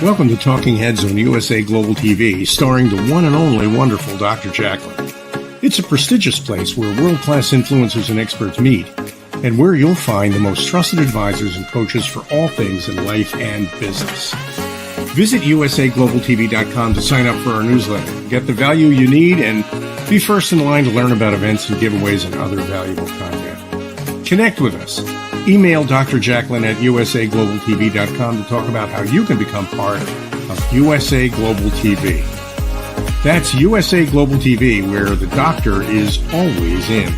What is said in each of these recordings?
Welcome to Talking Heads on USA Global TV, starring the one and only wonderful Dr. JACALYN. It's a prestigious place where world-class influencers and experts meet, and where you'll find the most trusted advisors and coaches for all things in life and business. Visit usaglobaltv.com to sign up for our newsletter, get the value you need, and be first in line to learn about events and giveaways and other valuable content. Connect with us. Email Dr. JACALYN at usaglobaltv.com to talk about how you can become part of USA Global TV. That's USA Global TV, where the doctor is always in.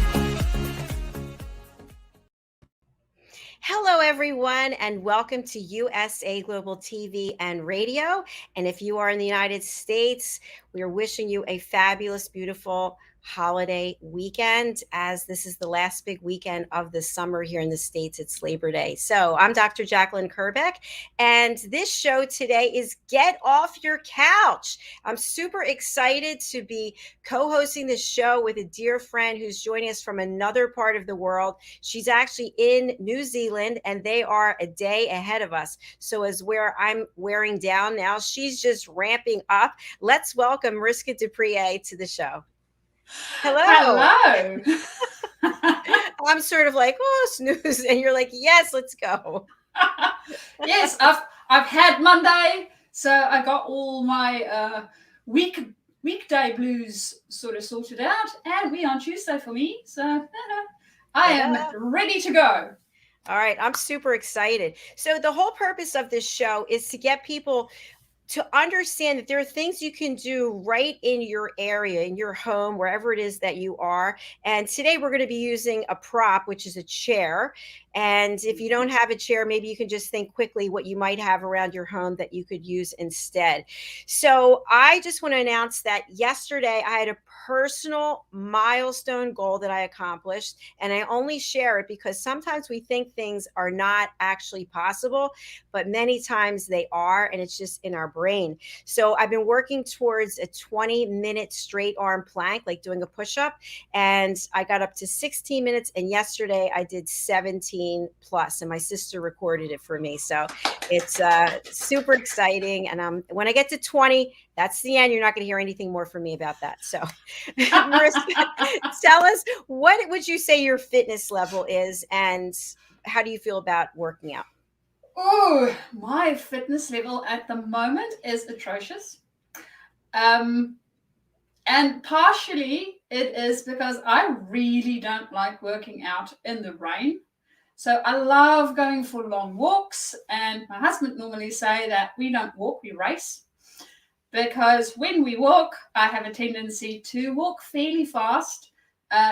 Hello, everyone, and welcome to USA Global TV and Radio. And if you are in the United States, we are wishing you a fabulous, beautiful holiday weekend, as this is the last big weekend of the summer here in the States. It's Labor Day. So I'm Dr. JACALYN KERBECK, and this show today is Get Off Your Couch. I'm super excited to be co-hosting this show with a dear friend who's joining us from another part of the world. She's actually in New Zealand, and they are a day ahead of us. So as where I'm wearing down now, she's just ramping up. Let's welcome MARISKA to the show. Hello. Hello. I'm sort of like, oh, snooze. And you're like, yes, let's go. Yes, I've had Monday. So I got all my weekday blues sort of sorted out. And we on Tuesday for me. So I am ready to go. All right. I'm super excited. So the whole purpose of this show is to get people to understand that there are things you can do right in your area, in your home, wherever it is that you are. And today we're going to be using a prop, which is a chair. And if you don't have a chair, maybe you can just think quickly what you might have around your home that you could use instead. So I just want to announce that yesterday I had a personal milestone goal that I accomplished. And I only share it because sometimes we think things are not actually possible, but many times they are, and it's just in our brain. So I've been working towards a 20-minute straight arm plank, like doing a push-up, and I got up to 16 minutes, and yesterday I did 17 plus, and my sister recorded it for me. So it's super exciting, and when I get to 20, that's the end. You're not going to hear anything more from me about that. So MARISKA, tell us, what would you say your fitness level is, and how do you feel about working out? Oh, my fitness level at the moment is atrocious. And partially it is because I really don't like working out in the rain. So I love going for long walks, and my husband normally say that we don't walk, we race. Because when we walk, I have a tendency to walk fairly fast,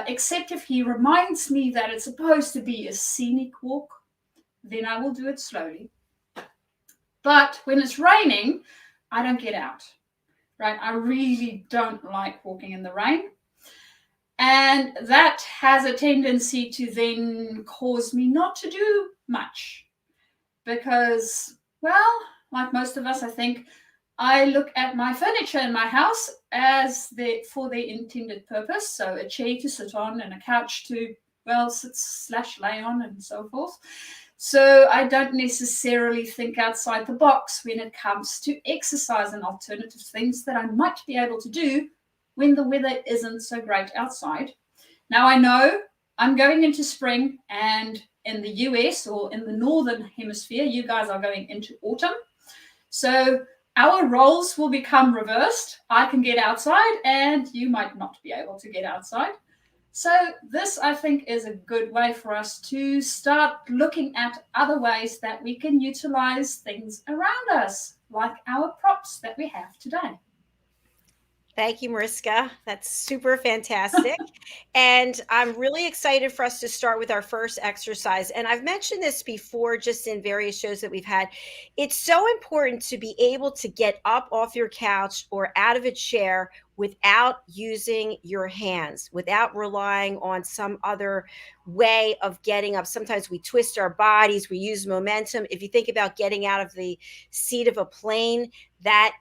except if he reminds me that it's supposed to be a scenic walk. Then I will do it slowly. But when it's raining, I don't get out, right? I really don't like walking in the rain. And that has a tendency to then cause me not to do much. Because, well, like most of us, I think, I look at my furniture in my house as for their intended purpose. So a chair to sit on and a couch to, well, sit/lay on and so forth. So I don't necessarily think outside the box when it comes to exercise and alternative things that I might be able to do when the weather isn't so great outside. Now I know I'm going into spring, and in the US or in the Northern Hemisphere, you guys are going into autumn. So our roles will become reversed. I can get outside and you might not be able to get outside. So this, I think, is a good way for us to start looking at other ways that we can utilize things around us, like our props that we have today. Thank you, MARISKA. That's super fantastic. And I'm really excited for us to start with our first exercise. And I've mentioned this before, just in various shows that we've had. It's so important to be able to get up off your couch or out of a chair without using your hands, without relying on some other way of getting up. Sometimes we twist our bodies, we use momentum. If you think about getting out of the seat of a plane, that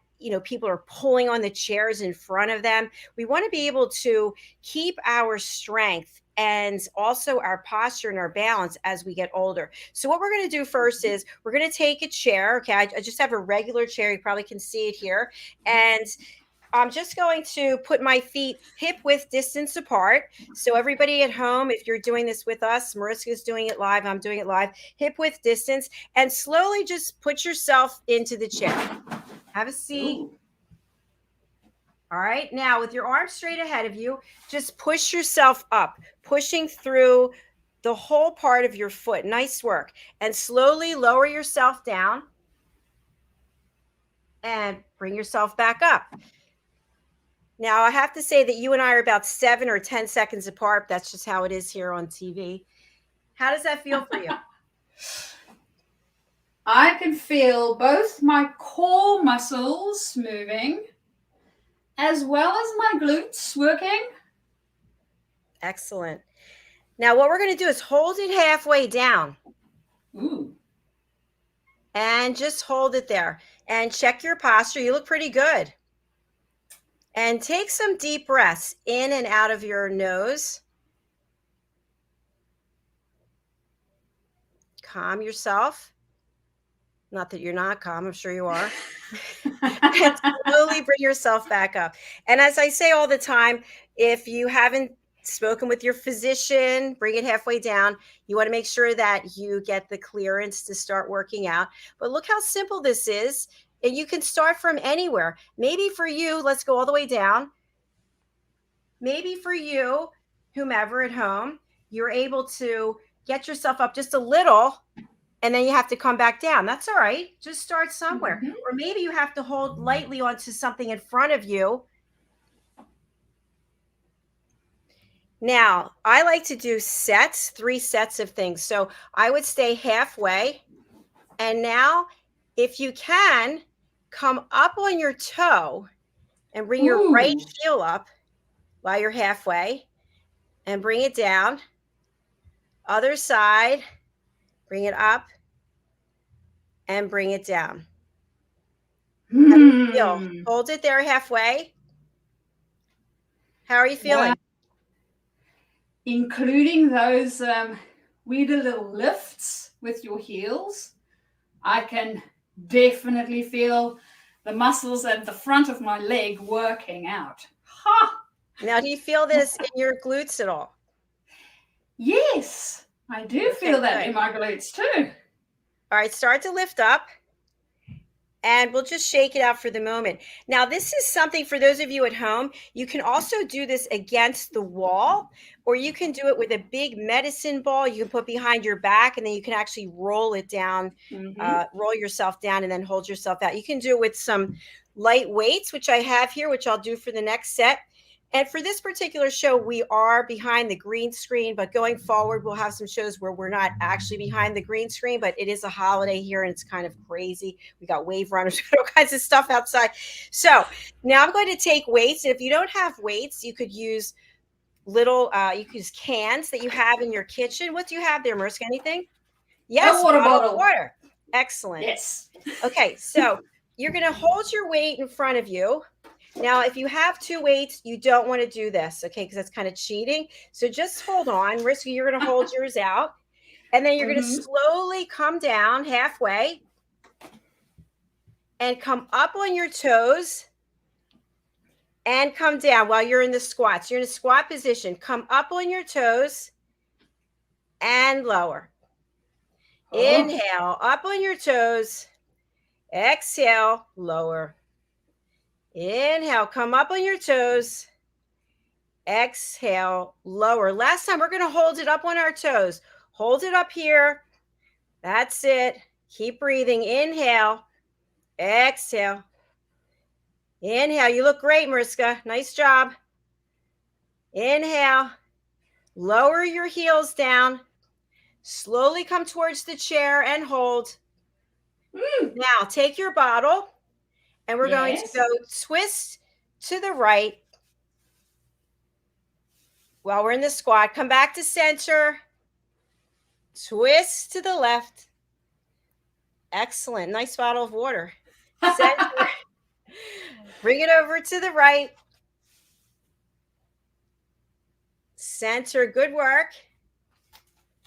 people are pulling on the chairs in front of them. We want to be able to keep our strength and also our posture and our balance as we get older. So what we're going to do first is we're going to take a chair. Okay, I just have a regular chair. You probably can see it here. And I'm just going to put my feet hip width distance apart. So everybody at home, if you're doing this with us, Mariska's doing it live, I'm doing it live, hip width distance, and slowly just put yourself into the chair. Have a seat. Ooh. All right, now with your arms straight ahead of you, just push yourself up, pushing through the whole part of your foot. Nice work. And slowly lower yourself down and bring yourself back up. Now, I have to say that you and I are about 7 or 10 seconds apart. That's just how it is here on TV. How does that feel for you? I can feel both my core muscles moving as well as my glutes working. Excellent. Now, what we're going to do is hold it halfway down. Ooh. And just hold it there. And check your posture. You look pretty good. And take some deep breaths in and out of your nose. Calm yourself. Not that you're not calm, I'm sure you are. And slowly bring yourself back up. And as I say all the time, if you haven't spoken with your physician, bring it halfway down. You want to make sure that you get the clearance to start working out. But look how simple this is. And you can start from anywhere. Maybe for you, let's go all the way down. Maybe for you, whomever at home, you're able to get yourself up just a little, and then you have to come back down. That's all right. Just start somewhere. Mm-hmm. Or maybe you have to hold lightly onto something in front of you. Now, I like to do sets, 3 sets of things. So I would stay halfway. And now, if you can, come up on your toe and bring your right heel up while you're halfway and bring it down. Other side, bring it up and bring it down. How do you feel? Hold it there halfway. How are you feeling? Well, including those weird little lifts with your heels, I can definitely feel the muscles at the front of my leg working out. Ha! Now, do you feel this in your glutes at all? Yes, I do feel that in my glutes too. All right, start to lift up. And we'll just shake it out for the moment. Now, this is something for those of you at home. You can also do this against the wall, or you can do it with a big medicine ball you can put behind your back, and then you can actually roll it down, roll yourself down, and then hold yourself out. You can do it with some light weights, which I have here, which I'll do for the next set. And for this particular show, we are behind the green screen, but going forward, we'll have some shows where we're not actually behind the green screen, but it is a holiday here and it's kind of crazy. We got wave runners, all kinds of stuff outside. So now I'm going to take weights. And if you don't have weights, you could use little, you could use cans that you have in your kitchen. What do you have there, Mariska? Anything? Yes, a water bottle. Water. Excellent. Yes. Okay, so you're going to hold your weight in front of you. Now, if you have 2 weights, you don't want to do this, okay, because that's kind of cheating. So just hold on. Mariska, you're going to hold yours out. And then you're going to slowly come down halfway and come up on your toes and come down while you're in the squats. You're in a squat position. Come up on your toes and lower. Inhale, up on your toes. Exhale, lower. Inhale, come up on your toes. Exhale, lower. Last time, we're going to hold it up on our toes. Hold it up here. That's it. Keep breathing. Inhale. Exhale. Inhale. You look great, Mariska. Nice job. Inhale. Lower your heels down. Slowly come towards the chair and hold. Now, take your bottle. And we're going to go twist to the right while we're in the squat. Come back to center. Twist to the left. Excellent. Nice bottle of water. Center. Bring it over to the right. Center. Good work.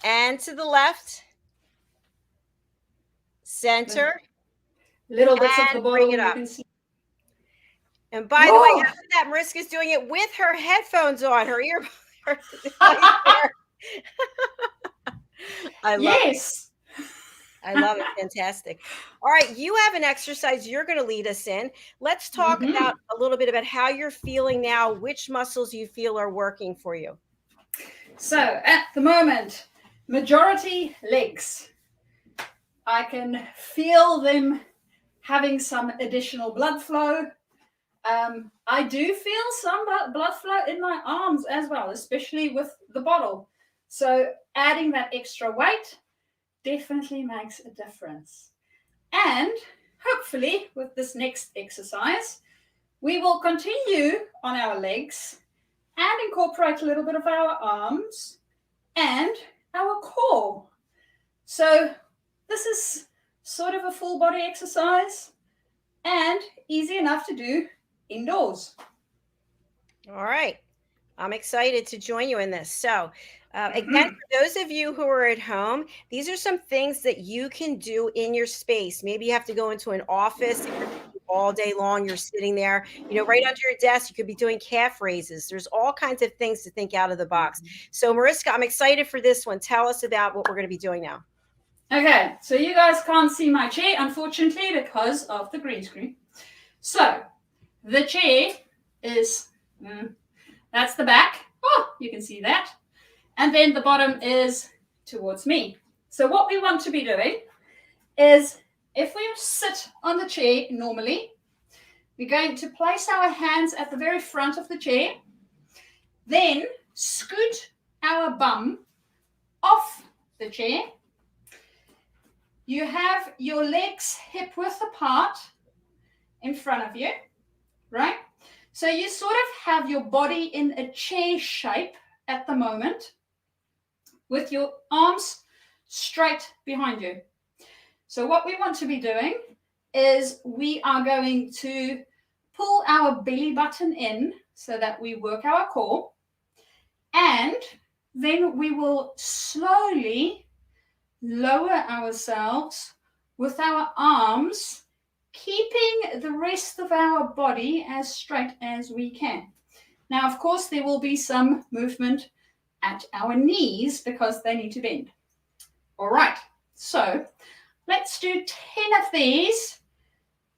And to the left. Center. Little bits of the And bring it bottom you up. can see. And by the way, after that, Mariska's doing it with her headphones on, her ear. I love it. I love it. Fantastic. All right. You have an exercise you're going to lead us in. Let's talk about a little bit about how you're feeling now, which muscles you feel are working for you. So at the moment, majority legs. I can feel them having some additional blood flow. I do feel some blood flow in my arms as well, especially with the bottle. So adding that extra weight definitely makes a difference. And hopefully with this next exercise, we will continue on our legs and incorporate a little bit of our arms and our core. So this is sort of a full body exercise and easy enough to do indoors. All right. I'm excited to join you in this. So again, for those of you who are at home, these are some things that you can do in your space. Maybe you have to go into an office all day long. You're sitting there, right under your desk. You could be doing calf raises. There's all kinds of things to think out of the box. So Mariska, I'm excited for this one. Tell us about what we're going to be doing now. Okay, so you guys can't see my chair, unfortunately, because of the green screen. So the chair is, that's the back. Oh, you can see that. And then the bottom is towards me. So what we want to be doing is, if we sit on the chair normally, we're going to place our hands at the very front of the chair, then scoot our bum off the chair. You have your legs hip width apart in front of you, right? So you sort of have your body in a chair shape at the moment with your arms straight behind you. So what we want to be doing is we are going to pull our belly button in so that we work our core, and then we will slowly lower ourselves with our arms, keeping the rest of our body as straight as we can. Now, of course, there will be some movement at our knees because they need to bend. All right, so let's do 10 of these,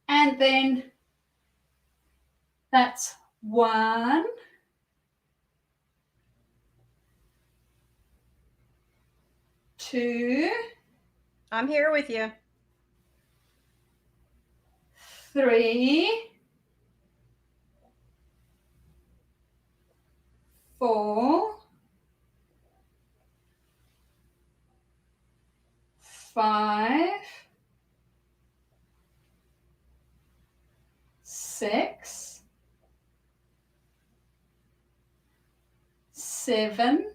and then that's 1, 2. I'm here with you. 3, 4, 5, 6, 7,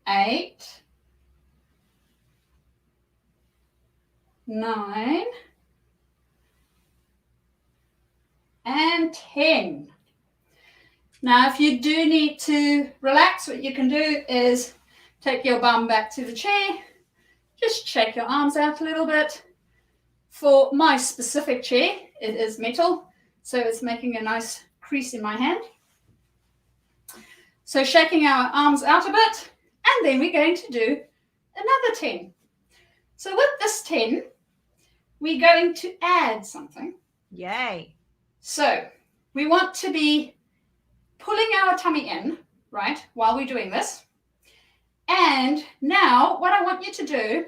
8, 9, and 10. Now, if you do need to relax, what you can do is take your bum back to the chair, just shake your arms out a little bit. For my specific chair, it is metal, so it's making a nice crease in my hand. So shaking our arms out a bit, and then we're going to do another 10. So with this 10, we're going to add something. Yay. So we want to be pulling our tummy in, right, while we're doing this. And now what I want you to do,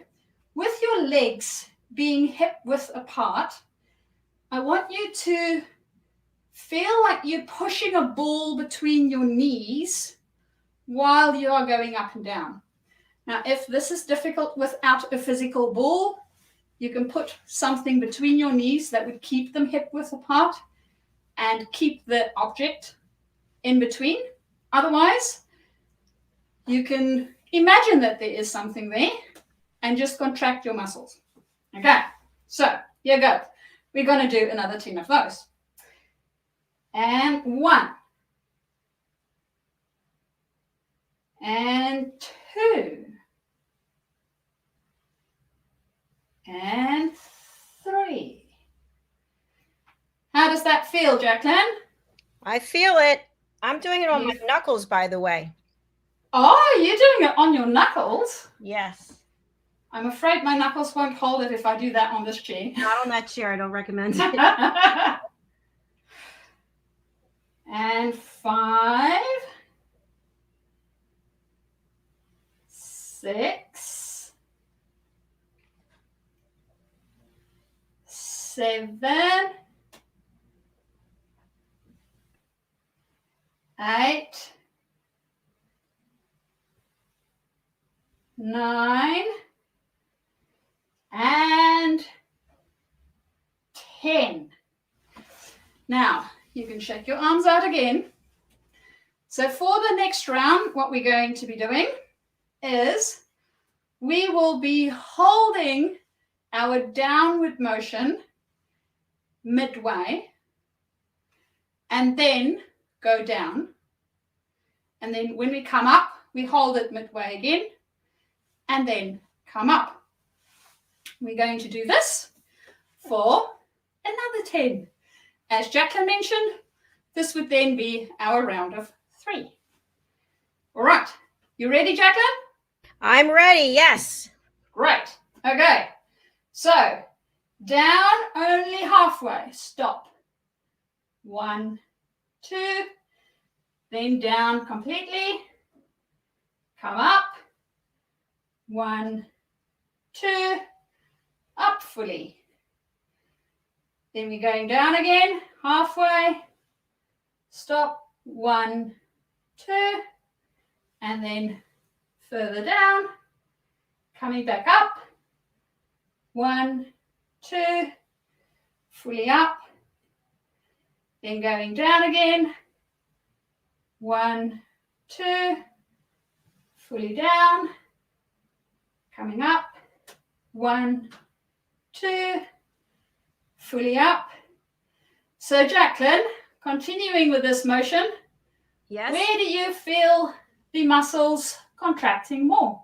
with your legs being hip width apart, I want you to feel like you're pushing a ball between your knees while you are going up and down. Now, if this is difficult without a physical ball, you can put something between your knees that would keep them hip width apart and keep the object in between. Otherwise, you can imagine that there is something there and just contract your muscles. Okay, so here you go. We're going to do another 10 of those. And 1, and 2, and 3. How does that feel, JACALYN? I feel it. I'm doing it on my knuckles, by the way. Oh, you're doing it on your knuckles? Yes. I'm afraid my knuckles won't hold it if I do that on this chair. Not on that chair. I don't recommend it. And 5, 6, 7, 8, 9, and 10. Now, you can shake your arms out again. So for the next round, what we're going to be doing is we will be holding our downward motion midway and then go down. And then when we come up, we hold it midway again and then come up. We're going to do this for another 10. As JACALYN mentioned, this would then be our round of 3. All right, you ready, JACALYN? I'm ready, yes. Great. Okay, so down only halfway. Stop. 1, 2, then down completely. Come up. 1, 2, up fully. Then we're going down again, halfway. Stop. 1, 2, and then further down. Coming back up. 1, 2, fully up. Then going down again. 1, 2, fully down. Coming up. 1, 2, fully up. So JACALYN, continuing with this motion, Yes. where do you feel the muscles contracting more?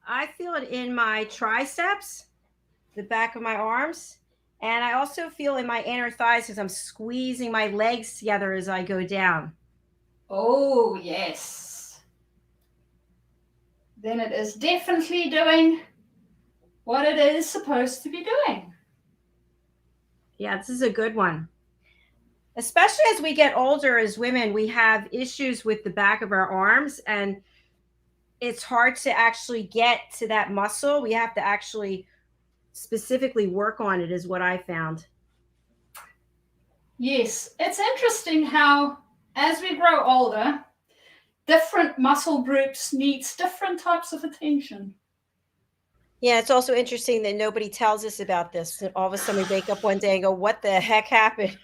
I feel it in my triceps, the back of my arms, and I also feel in my inner thighs because I'm squeezing my legs together as I go down. Oh, yes. Then it is definitely doing what it is supposed to be doing. Yeah, this is a good one. Especially as we get older as women, we have issues with the back of our arms, and it's hard to actually get to that muscle. We have to actually specifically work on it, is what I found. Yes, it's interesting how as we grow older, different muscle groups needs different types of attention. Yeah, it's also interesting that nobody tells us about this. And all of a sudden we wake up one day and go, what the heck happened?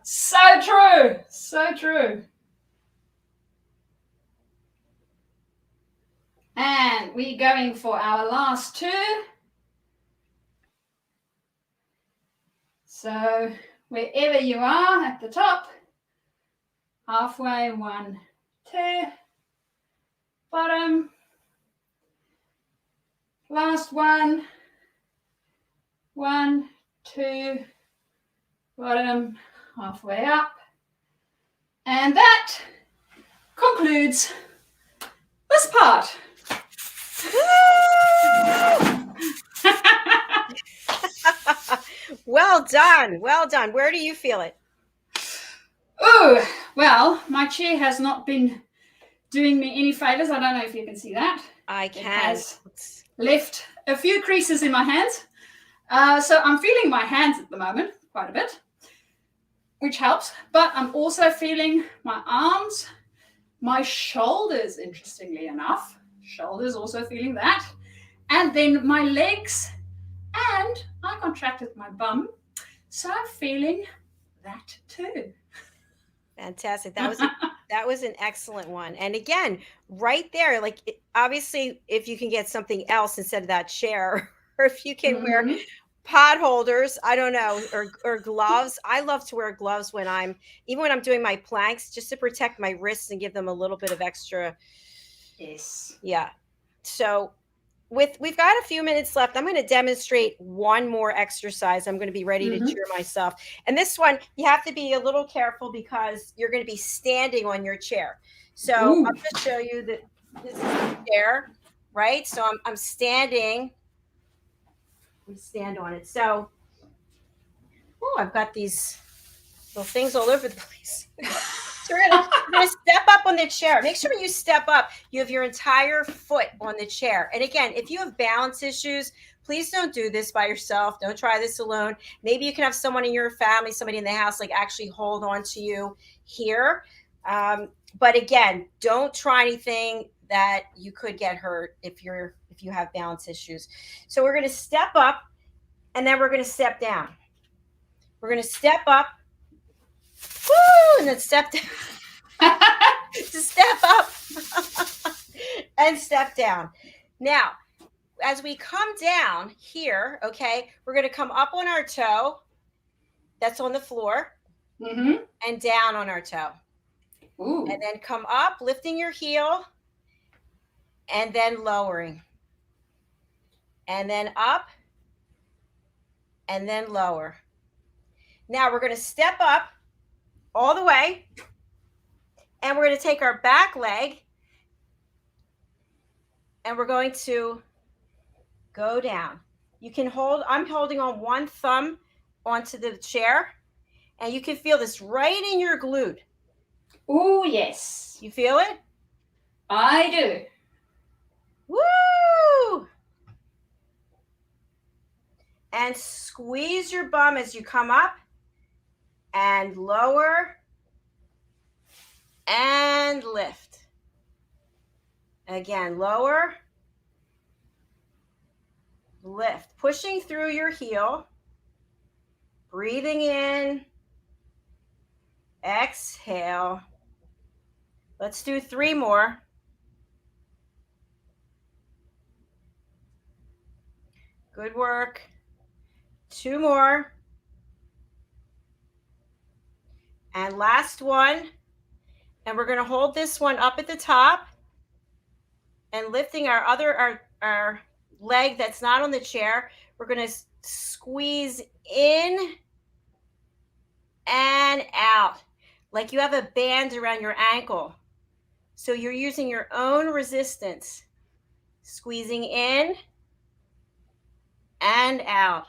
So true. So true. And we're going for our last 2. So wherever you are at the top, halfway, 1, 2, bottom, last 1, 1, 2, bottom, halfway up. And that concludes this part. Well done. Well done. Where do you feel it? Oh, well, my chair has not been doing me any favors. I don't know if you can see that. I It can. has left a few creases in my hands. So I'm feeling my hands at the moment quite a bit, which helps. But I'm also feeling my arms, my shoulders, interestingly enough. Shoulders also feeling that. And then my legs, and I contracted my bum. So I'm feeling that too. Fantastic. That was an excellent one. And again, right there, like obviously if you can get something else instead of that chair, or if you can wear pot holders, I don't know, or gloves. I love to wear gloves even when I'm doing my planks, just to protect my wrists and give them a little bit of extra. Yes. Yeah. So we've got a few minutes left. I'm going to demonstrate one more exercise. I'm going to be ready to cheer myself. And this one, you have to be a little careful because you're going to be standing on your chair. So I'll just show you that this is the chair, right? So I'm standing. We stand on it. So, I've got these little things all over the place. So we're gonna step up on the chair. Make sure you step up. You have your entire foot on the chair. And again, if you have balance issues, please don't do this by yourself. Don't try this alone. Maybe you can have someone in your family, somebody in the house, like actually hold on to you here. But again, don't try anything that you could get hurt if you have balance issues. So we're going to step up, and then we're going to step down. We're going to step up, woo, and then step down. To step up and step down. Now, as we come down here, okay, we're going to come up on our toe that's on the floor and down on our toe. Ooh. And then come up, lifting your heel, and then lowering. And then up, and then lower. Now we're going to step up all the way, and we're going to take our back leg, and we're going to go down. You can I'm holding on one thumb onto the chair, and you can feel this right in your glute. Oh, yes. You feel it? I do. Woo! And squeeze your bum as you come up, and lower, and lift. Again, lower, lift. Pushing through your heel, breathing in, exhale. Let's do 3 more. Good work. 2 more. And last one. And we're going to hold this one up at the top and lifting our leg that's not on the chair. We're going to squeeze in and out like you have a band around your ankle. So you're using your own resistance. Squeezing in and out.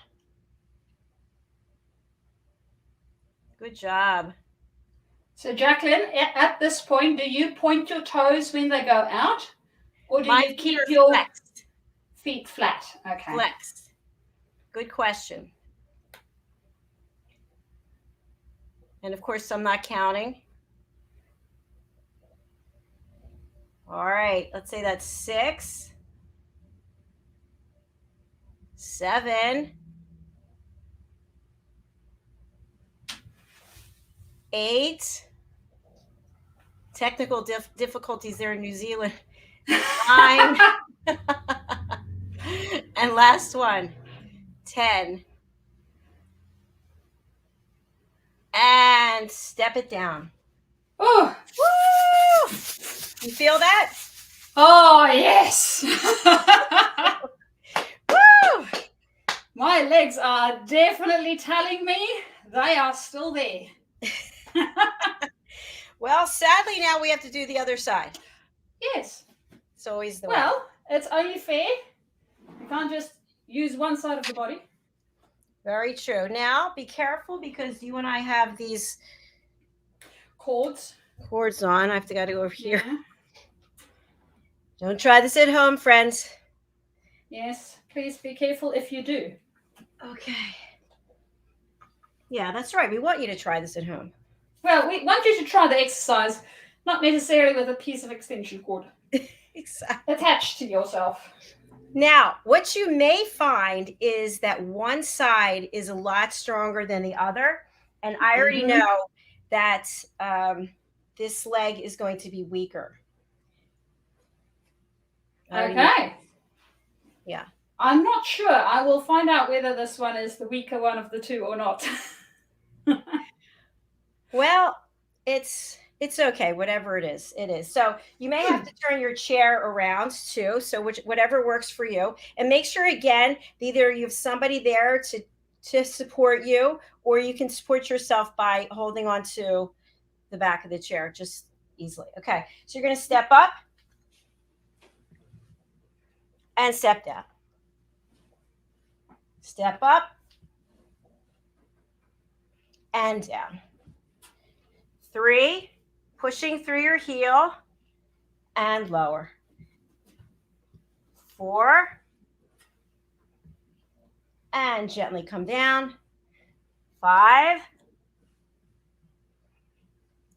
Good job. So JACALYN, at this point, do you point your toes when they go out? Or do you keep your feet flat? Okay. Flexed. Good question. And of course, I'm not counting. All right, let's say that's 6, 7, 8. Technical difficulties there in New Zealand. 9. And last one, 10. And step it down. Oh, woo! You feel that? Oh, yes. Woo! My legs are definitely telling me they are still there. Well, sadly, now we have to do the other side. Yes. It's always the way. Well, it's only fair. You can't just use one side of the body. Very true. Now, be careful because you and I have these cords on. I've got to go over here. Yeah. Don't try this at home, friends. Yes, please be careful if you do. Okay. Yeah, that's right. We want you to try this at home. Well, we want you to try the exercise, not necessarily with a piece of extension cord. Exactly. Attached to yourself. Now, what you may find is that one side is a lot stronger than the other. And I already know that this leg is going to be weaker. Okay. Yeah. I'm not sure. I will find out whether this one is the weaker one of the two or not. Well, it's okay, whatever it is, it is. So you may have to turn your chair around too. So whatever works for you, and make sure again, either you have somebody there to support you, or you can support yourself by holding on to the back of the chair just easily. Okay, so you're going to step up and step down. Step up and down. 3, pushing through your heel and lower. 4, and gently come down. 5,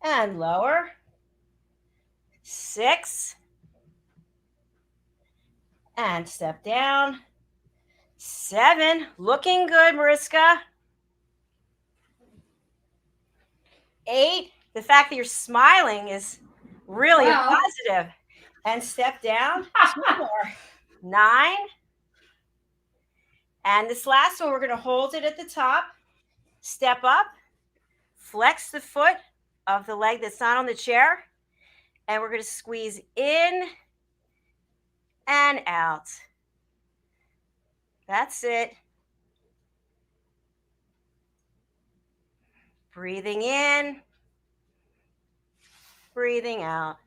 and lower. 6, and step down. 7, looking good, Mariska. 8, the fact that you're smiling is really a positive. And step down. 2 more. 9. And this last one, we're going to hold it at the top. Step up. Flex the foot of the leg that's not on the chair. And we're going to squeeze in and out. That's it. Breathing in, breathing out.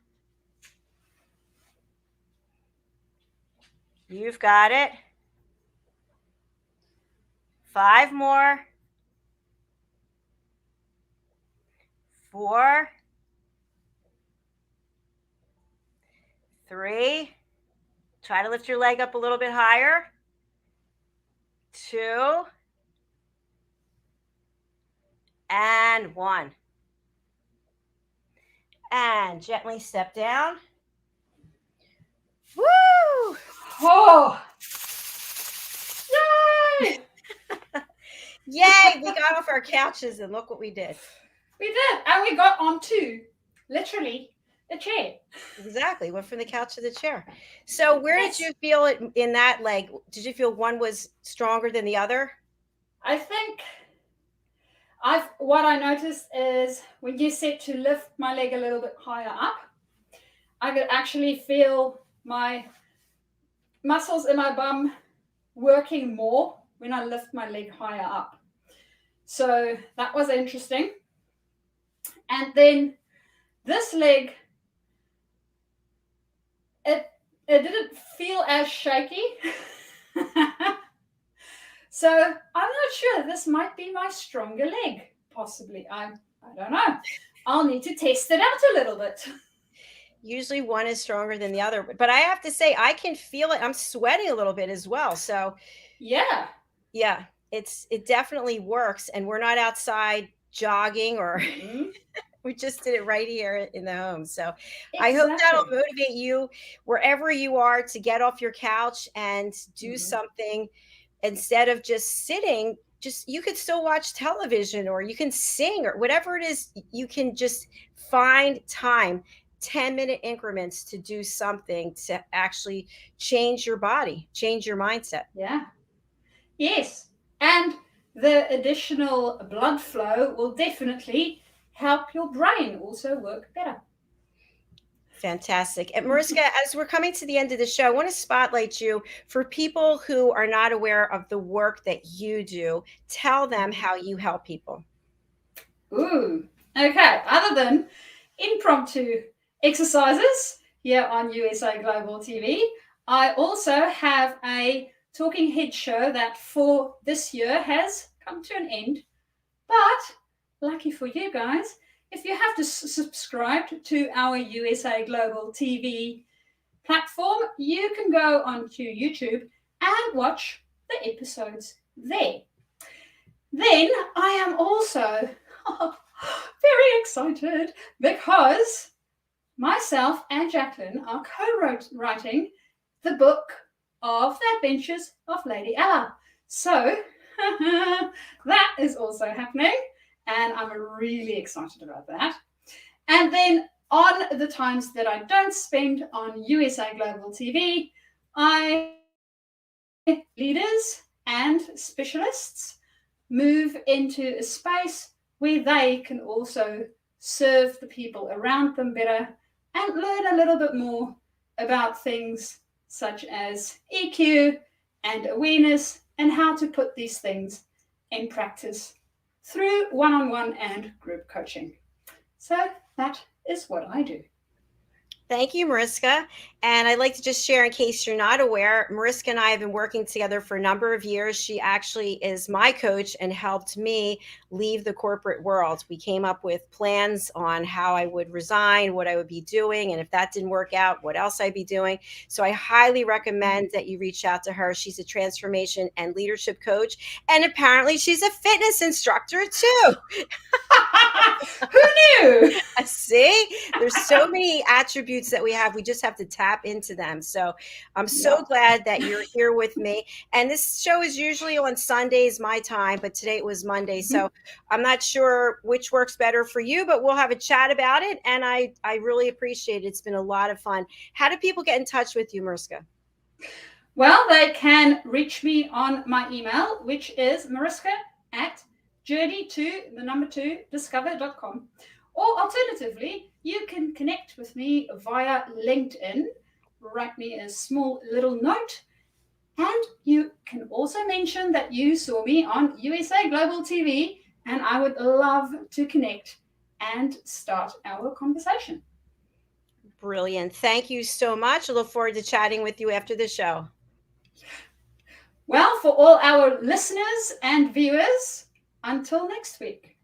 You've got it. 5 more. 4, 3. Try to lift your leg up a little bit higher. 2, and 1. And gently step down. Woo! Oh! Yay! Yay! We got off our couches and look what we did. We did, and we got onto literally the chair. Exactly. Went from the couch to the chair. So where did you feel it in that leg? Did you feel one was stronger than the other? I think what I noticed is when you said to lift my leg a little bit higher up, I could actually feel my muscles in my bum working more when I lift my leg higher up. So that was interesting. And then this leg, it didn't feel as shaky. So I'm not sure. This might be my stronger leg, possibly. I don't know. I'll need to test it out a little bit. Usually one is stronger than the other, but I have to say I can feel it. I'm sweating a little bit as well. So yeah, it definitely works. And we're not outside jogging or we just did it right here in the home. So I hope that'll motivate you wherever you are to get off your couch and do something instead of just sitting. Just, you could still watch television or you can sing or whatever it is. You can just find time, 10-minute increments to do something to actually change your body, change your mindset. Yeah. Yes. And the additional blood flow will definitely help your brain also work better. Fantastic. And Mariska, as we're coming to the end of the show, I want to spotlight you for people who are not aware of the work that you do. Tell them how you help people. Ooh, okay. Other than impromptu exercises here on USA Global TV, I also have a talking head show that for this year has come to an end. But lucky for you guys, if you have to subscribe to our USA Global TV platform, you can go onto YouTube and watch the episodes there. Then I am also very excited because myself and JACALYN are co-writing the book of the Adventures of Lady Ella. So that is also happening. And I'm really excited about that. And then on the times that I don't spend on USA Global TV, I leaders and specialists move into a space where they can also serve the people around them better and learn a little bit more about things such as EQ and awareness and how to put these things in practice through one-on-one and group coaching. So that is what I do. Thank you, Mariska. And I'd like to just share, in case you're not aware, Mariska and I have been working together for a number of years. She actually is my coach and helped me leave the corporate world. We came up with plans on how I would resign, what I would be doing, and if that didn't work out, what else I'd be doing. So I highly recommend that you reach out to her. She's a transformation and leadership coach, and apparently she's a fitness instructor too. Who knew? See, there's so many attributes that we have. We just have to tap into them. So I'm so glad that you're here with me. And this show is usually on Sundays, my time, but today it was Monday. So I'm not sure which works better for you, but we'll have a chat about it. And I really appreciate it. It's been a lot of fun. How do people get in touch with you, Mariska? Well, they can reach me on my email, which is mariska@journey2discover.com. Or alternatively, you can connect with me via LinkedIn, write me a small little note, and you can also mention that you saw me on USA Global TV, and I would love to connect and start our conversation. Brilliant. Thank you so much. I look forward to chatting with you after the show. Well, for all our listeners and viewers, until next week.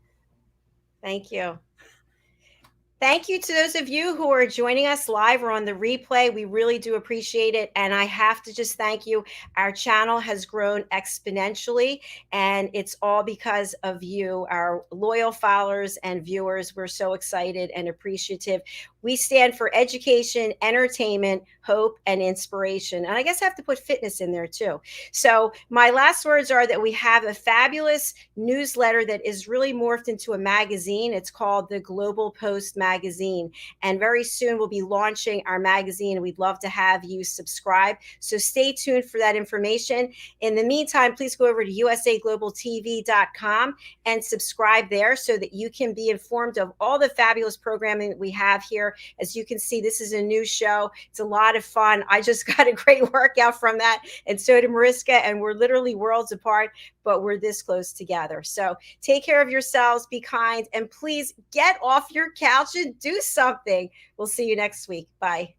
Thank you. Thank you to those of you who are joining us live or on the replay. We really do appreciate it. And I have to just thank you. Our channel has grown exponentially, and it's all because of you, our loyal followers and viewers. We're so excited and appreciative. We stand for education, entertainment, hope, and inspiration. And I guess I have to put fitness in there too. So my last words are that we have a fabulous newsletter that is really morphed into a magazine. It's called the Global Post Magazine. And very soon we'll be launching our magazine. We'd love to have you subscribe. So stay tuned for that information. In the meantime, please go over to usaglobaltv.com and subscribe there so that you can be informed of all the fabulous programming that we have here. As you can see, this is a new show. It's a lot of fun. I just got a great workout from that, and so did Mariska, and we're literally worlds apart, but we're this close together. So take care of yourselves, be kind, and please get off your couch and do something. We'll see you next week. Bye.